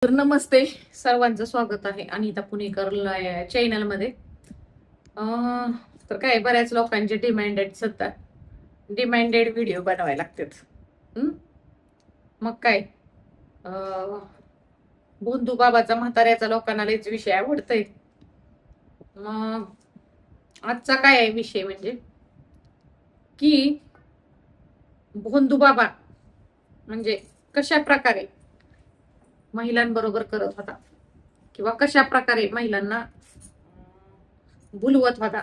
तर नमस्ते, सर्वांचं स्वागत आहे अनिता पुणेकर या चॅनल मध्ये. तर काय बऱ्याच लोकांचे डिमांडेड सध्या डिमांडेड व्हिडिओ बनवायला लागतात. मग काय भोंदू बाबाचा म्हाताऱ्याचा लोकांना लयच विषय आवडतोय. मग आजचा काय आहे विषय म्हणजे की भोंदू बाबा म्हणजे कशा प्रकारे महिलांबरोबर करत होता किंवा कशा प्रकारे महिलांना भुलवत होता.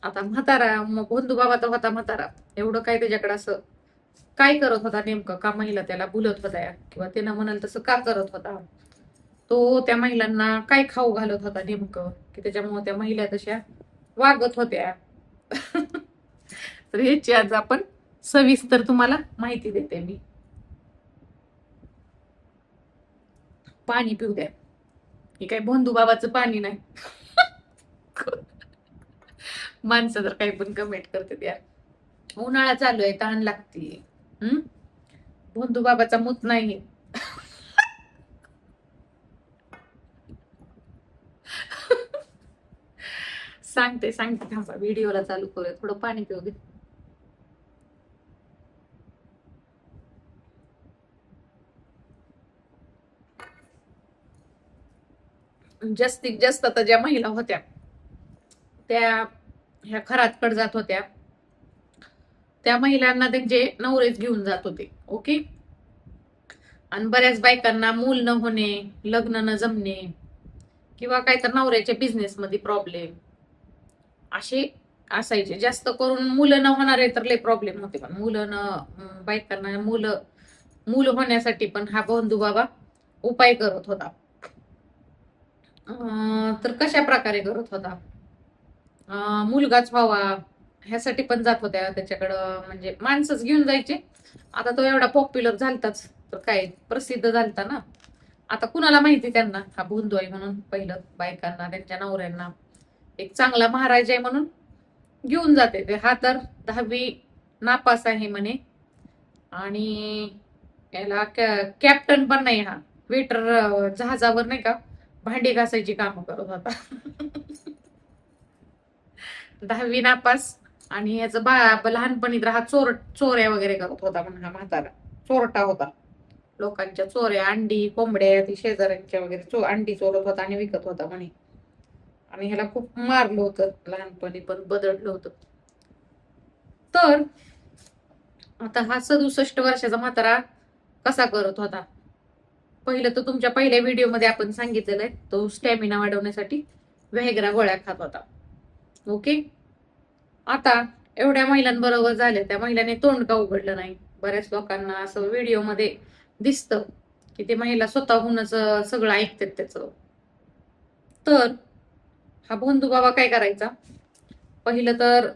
आता म्हातारा भोंदू बाबा तर होता म्हातारा, एवढं काय त्याच्याकडे असं काय करत होता नेमकं, का महिला त्याला भुलत होत्या किंवा त्यानं म्हणाल तसं का करत होता, तो त्या महिलांना काय खाऊ घालत होता नेमकं की त्याच्यामुळे त्या महिला तशा वागत होत्या. तर ह्याची आज आपण सविस्तर तुम्हाला माहिती देते मी. पाणी पिऊ द्या. हे काय भोंदू बाबाचं पाणी नाही. माणसं तर काही पण कमेंट करते त्या. उन्हाळा चालू आहे, तहान लागते. भोंदू बाबाचा मूत नाही. सांगते थांबा, व्हिडिओला चालू करूया. थोडं पाणी पिऊ दे. जास्तीत जास्त आता ज्या महिला होत्या त्या ह्या खरातकड जात होत्या, त्या महिलांना त्यांचे नवरेच घेऊन जात होते. ओके. आणि बऱ्याच बायकांना मूल न होणे, लग्न न जमणे किंवा काय तर नवऱ्याच्या बिझनेस मध्ये प्रॉब्लेम असे असायचे. जास्त करून मुलं न होणारे तर लय प्रॉब्लेम होते, पण मुलं न बायकांना मूल होण्यासाठी पण हा भोंदू बाबा उपाय करत होता. तर कशा प्रकारे करत होता, मुलगाच व्हावा ह्यासाठी पण जात होत्या त्याच्याकडं. म्हणजे माणसंच घेऊन जायचे. आता तो एवढा पॉप्युलर झालताच, तर काय प्रसिद्ध झालता ना. आता कुणाला माहिती त्यांना हा भोंदू आहे म्हणून. पहिलं बायकांना त्यांच्या नवऱ्यांना एक चांगला महाराज आहे म्हणून घेऊन जाते ते. हा तर 10वी नापास आहे म्हणे, आणि याला कॅप्टन पण नाही. हा वेटर जहाजावर नाही का भांडी घासायची कामं करत होता. 10वी नापास. आणि याचं लहानपणी हा चोऱ्या वगैरे करत होता म्हणून. हा म्हातारा चोरटा होता. लोकांच्या चोऱ्या, अंडी, कोंबड्या, ती शेजाऱ्यांच्या वगैरे अंडी चोरत होता आणि विकत होता म्हणे. आणि ह्याला खूप मारलं होतं लहानपणी, पण बदललं होतं. तर आता हा 67 वर्षाचा म्हातारा कसा करत होता. पहिलं तर तुमच्या पहिल्या व्हिडिओमध्ये आपण सांगितलेलं आहे, तो स्टॅमिना वाढवण्यासाठी व्हॅग्रा गोळ्या खात होता. ओके. आता एवढ्या महिलांबरोबर झाले, त्या महिलांनी तोंड का उघडलं नाही. बऱ्याच लोकांना असं व्हिडिओमध्ये दिसतं की ते महिला स्वतःहूनच सगळं ऐकतात त्याचं. तर हा भोंदू बाबा काय करायचा, पहिलं तर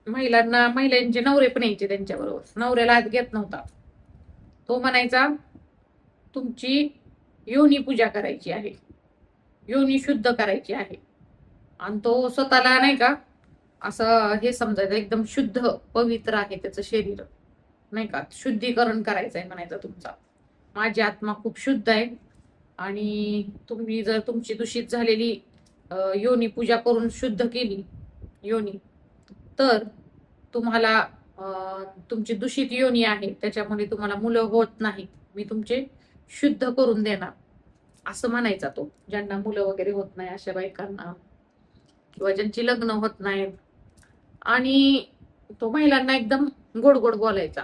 महिलांचे नवरे पण यायचे त्यांच्याबरोबर. नवऱ्याला आत घेत नव्हता. तो म्हणायचा तुमची योनी पूजा करायची आहे, योनी शुद्ध करायची आहे. आणि तो स्वतःला नाही का असं हे समजायचं एकदम शुद्ध पवित्र आहे त्याचं शरीर, नाही का, शुद्धीकरण करायचंय म्हणायचं तुमचा. माझी आत्मा खूप शुद्ध आहे, आणि तुम्ही जर तुमची दूषित झालेली योनी पूजा करून शुद्ध केली योनी, तर तुम्हाला तुमची दूषित योनी आहे त्याच्यामुळे तुम्हाला मुलं होत नाही, मी तुमचे शुद्ध करून देणार, असं म्हणायचा तो. ज्यांना मुलं वगैरे होत नाही अशा बायकांना, किंवा ज्यांची लग्न होत नाहीत. आणि तो महिलांना एकदम गोड गोड बोलायचा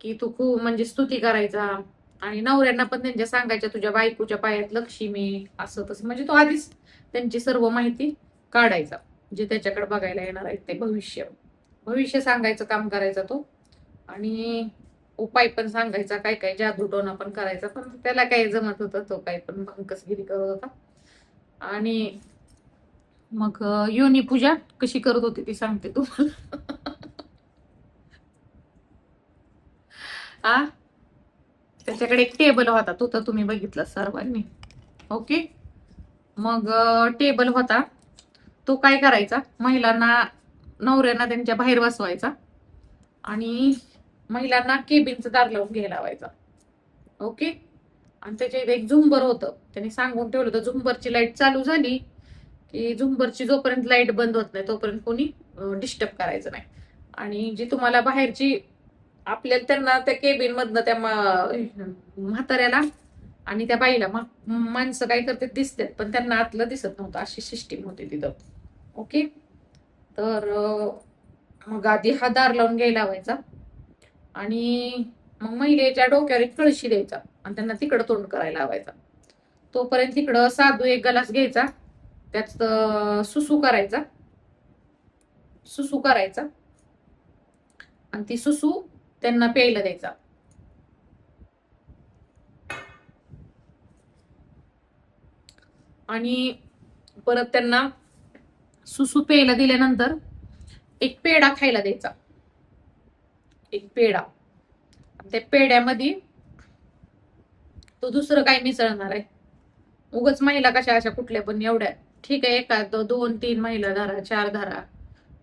की तू खूप म्हणजे स्तुती करायचा. आणि नवऱ्यांना पण त्यांच्या सांगायच्या तुझ्या बायकोच्या पायात लक्ष्मी, असं तसं. म्हणजे तो आधीच त्यांची सर्व माहिती काढायचा, जे त्याच्याकडे बघायला येणार आहेत ते भविष्य सांगायचं काम करायचा तो. आणि उपाय पण सांगायचा, काय काय जादू टोना पण करायचा, पण त्याला काय जमत होतं, तो काय पण भंकसगिरी करत होता. आणि मग योनी पूजा कशी करत होती ती सांगते तुम्हाला. आ त्याच्याकडे एक टेबल होता, तो तर तुम्ही बघितला सर्वांनी. ओके. मग टेबल होता, तो काय करायचा, महिलांना नवऱ्यांना त्यांच्या बाहेर बसवायचा आणि महिलांना केबिनचं दार लावून घ्यायला लावायचा. ओके. आणि त्याच्या इथे एक झुंबर होतं, त्यांनी सांगून ठेवलं होतं झुंबरची लाईट चालू झाली की झुंबरची जोपर्यंत लाईट बंद होत नाही तोपर्यंत कोणी डिस्टर्ब करायचं नाही. आणि जी तुम्हाला बाहेरची आपल्याला त्यांना त्या केबिन मधनं त्या म्हाताऱ्याला आणि त्या बाईला माणसं काय करते दिसतात, पण त्यांना आतलं दिसत नव्हतं, अशी सिस्टीम होती तिथं. ओके. तर मग आधी हा दार लावून घ्यायला लावायचा आणि मग महिलेच्या डोक्यावर एक कळशी द्यायचा आणि त्यांना तिकडं तोंड करायला लावायचा. तोपर्यंत तिकडं साधू एक ग्लास घ्यायचा, त्यात सुसू करायचा, सुसू करायचा आणि ती सुसू त्यांना प्यायला द्यायचा. आणि परत त्यांना सुसू प्यायला दिल्यानंतर एक पेढा खायला द्यायचा, एक पेढा. त्या पेढ्यामध्ये तो दुसरं काय मिसळणार आहे? उगच महिला कशा अशा कुठल्या पण एवढ्या, ठीक आहे एका 2-3 महिला धरा, 4 धरा,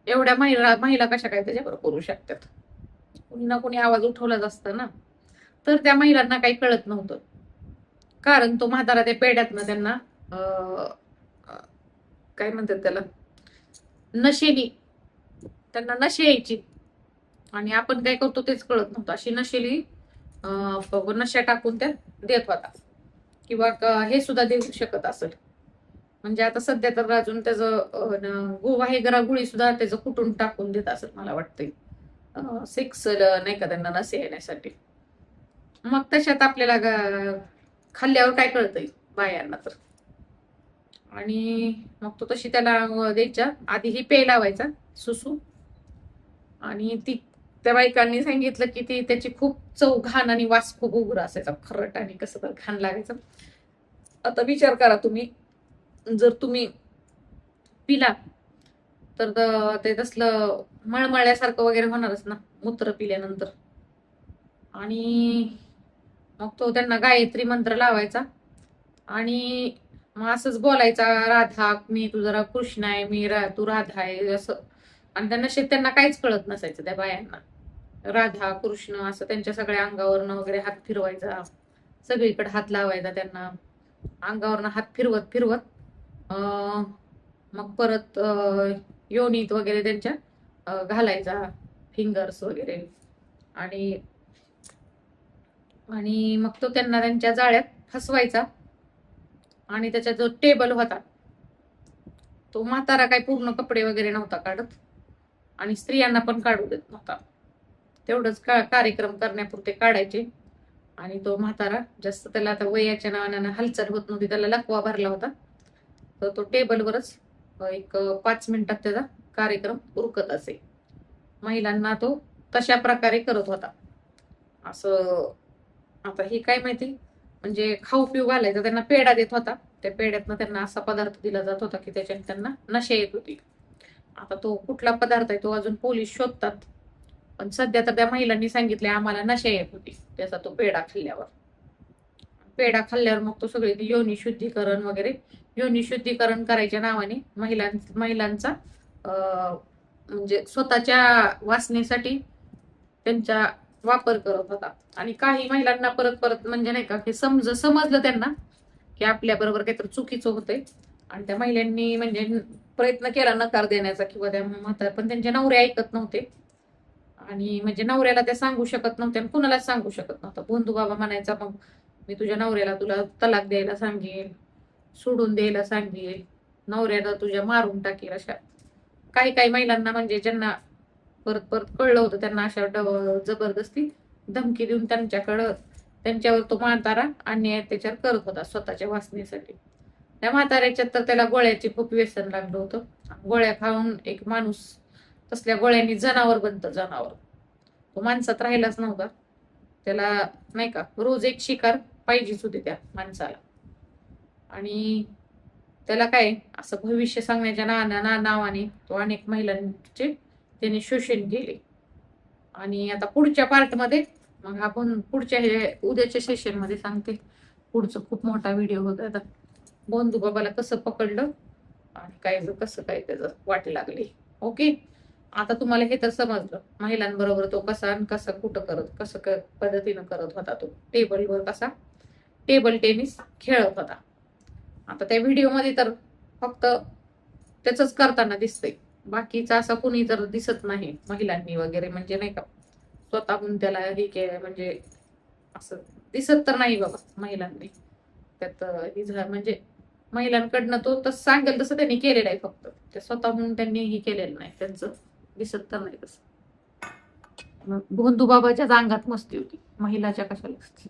एवढ्या महिला कशा काय त्याच्याबरोबर करू शकतात? कुणी ना कुणी आवाज उठवलाच असतं ना. तर त्या महिलांना काही कळत नव्हतं, कारण तो म्हातारा त्या पेढ्यातनं त्यांना काय म्हणतात त्याला, नशेली, त्यांना नशे यायची आणि आपण काय करतो तेच कळत नव्हतं. अशी नशेली नशा टाकून त्या देत होता, किंवा हे सुद्धा देऊ शकत असेल. म्हणजे आता सध्या तर अजून त्याचं गोवा हे गुळी सुद्धा त्याचं कुटून टाकून देत असेल मला वाटतंय, सेक्स नाही का त्यांना नसे येण्यासाठी. मग तशात आपल्याला खाल्ल्यावर काय कळतंय बायांना तर. आणि मग तो तशी त्याला द्यायच्या आधी ही पेय लावायचा सुसू. आणि ती त्या बायकांनी सांगितलं की ती त्याची खूप चव घाण आणि वास खूप उग्र असायचा, खरट आणि कसं तर घाण लागायचं. आता विचार करा तुम्ही, जर तुम्ही पिला तर ते तसलं मळमळल्यासारखं वगैरे होणारच ना मूत्र पिल्यानंतर. आणि मग तो त्यांना गायत्री मंत्र लावायचा आणि मग असंच बोलायचा, राधा मी तू जरा कृष्ण आहे, तू राधा आहे असं. आणि त्यांना काहीच कळत नसायचं त्या बायांना, राधा कृष्ण असं त्यांच्या सगळ्या अंगावरनं वगैरे हात फिरवायचा, सगळीकडे हात लावायचा त्यांना, अंगावरनं हात फिरवत फिरवत मग परत योनीत वगैरे त्यांच्या घालायचा, फिंगर्स वगैरे. आणि आणि मग तो त्यांना त्यांच्या जाळ्यात फसवायचा. आणि त्याचा जो टेबल होता तो म्हातारा काय पूर्ण कपडे वगैरे नव्हता काढत आणि स्त्रियांना पण काढू देत नव्हता, तेवढंच कार्यक्रम करण्यापुरते काढायचे. आणि तो म्हातारा जास्त त्याला आता वयाच्या नावानं हालचाल होत नव्हती, त्याला लकवा भरला होता, तर तो टेबलवरच एक 5 मिनिटात त्याचा कार्यक्रम उरकत असे. महिलांना तो तशा प्रकारे करत होता. असं आता हे काय माहिती, म्हणजे खाऊ पिऊ घालायचा, त्यांना पेढा देत होता, त्या पेढ्यातनं त्यांना असा पदार्थ दिला जात होता की त्याच्याने त्यांना नशा येत होती. आता तो कुठला पदार्थ आहे तो अजून पोलीस शोधतात, पण सध्या तर त्या महिलांनी सांगितले आम्हाला नशा येत होती त्याचा तो पेढा खाल्ल्यावर. पेढा खाल्ल्यावर मग तो सगळे योनी शुद्धीकरण वगैरे, योनी शुद्धीकरण करायच्या नावाने महिलांचा म्हणजे स्वतःच्या वासनेसाठी त्यांच्या वापर करत होता. आणि काही महिलांना परत परत म्हणजे नाही का हे समजलं त्यांना की आपल्या बरोबर काहीतरी चुकीचं होतंय, आणि त्या महिलांनी म्हणजे प्रयत्न केला नकार देण्याचा किंवा त्या म्हाताऱ्या, पण त्यांचे नवरे ऐकत नव्हते. आणि म्हणजे नवऱ्याला त्या सांगू शकत नव्हते आणि कुणालाच सांगू शकत नव्हता. बंधू बाबा म्हणायचा मग मी तुझ्या नवऱ्याला तुला तलाक द्यायला सांगेल, सोडून द्यायला सांगेल, नवऱ्याला तुझ्या मारून टाकेल. अशा काही काही महिलांना म्हणजे ज्यांना परत परत कळलं होतं त्यांना अशा जबरदस्ती धमकी देऊन त्यांच्यावर तो म्हातारा अन्याय अत्याचार करत होता स्वतःच्या वासनेसाठी. त्या म्हाताऱ्याच्यात तर त्याला गोळ्याचे खूप व्यसन लागलं होतं. गोळ्या खाऊन एक माणूस तसल्या गोळ्यांनी जनावर बनतं, जनावर. तो माणसात राहिलाच नव्हता. त्याला नाही का रोज एक शिकार पाहिजेच होती त्या माणसाला. आणि त्याला काय असं भविष्य सांगण्याच्या नावाने तो अनेक महिलांचे त्याने शोषण केले. आणि आता पुढच्या पार्टमध्ये मग आपण पुढच्या उद्याच्या सेशन मध्ये सांगते. पुढचं खूप मोठा व्हिडिओ होता. आता बंधू बाबाला कसं पकडलं आणि काय कसं काय त्याचं वाट लागली. ओके, आता तुम्हाला हे तर समजलं महिलांबरोबर तो कसं कुठं कसं पद्धतीनं करत होता, तो टेबलवर कसा टेबल टेनिस खेळत होता. आता त्या व्हिडिओमध्ये तर फक्त त्याच करताना दिसतंय, बाकीचा असं कुणी तर दिसत नाही महिलांनी वगैरे, म्हणजे नाही का स्वतःहून त्याला हे केलं, म्हणजे असं दिसत तर नाही बाबा महिलांनी त्यात म्हणजे महिलांकडनं तो तसं सांगेल तसं त्यांनी केलेलं आहे, फक्त ते स्वतःहून त्यांनी हे केलेलं नाही, त्यांचं दिसत तर नाही तसं. भोंदू बाबाच्याच अंगात मस्ती होती, महिलाच्या कशाला असते.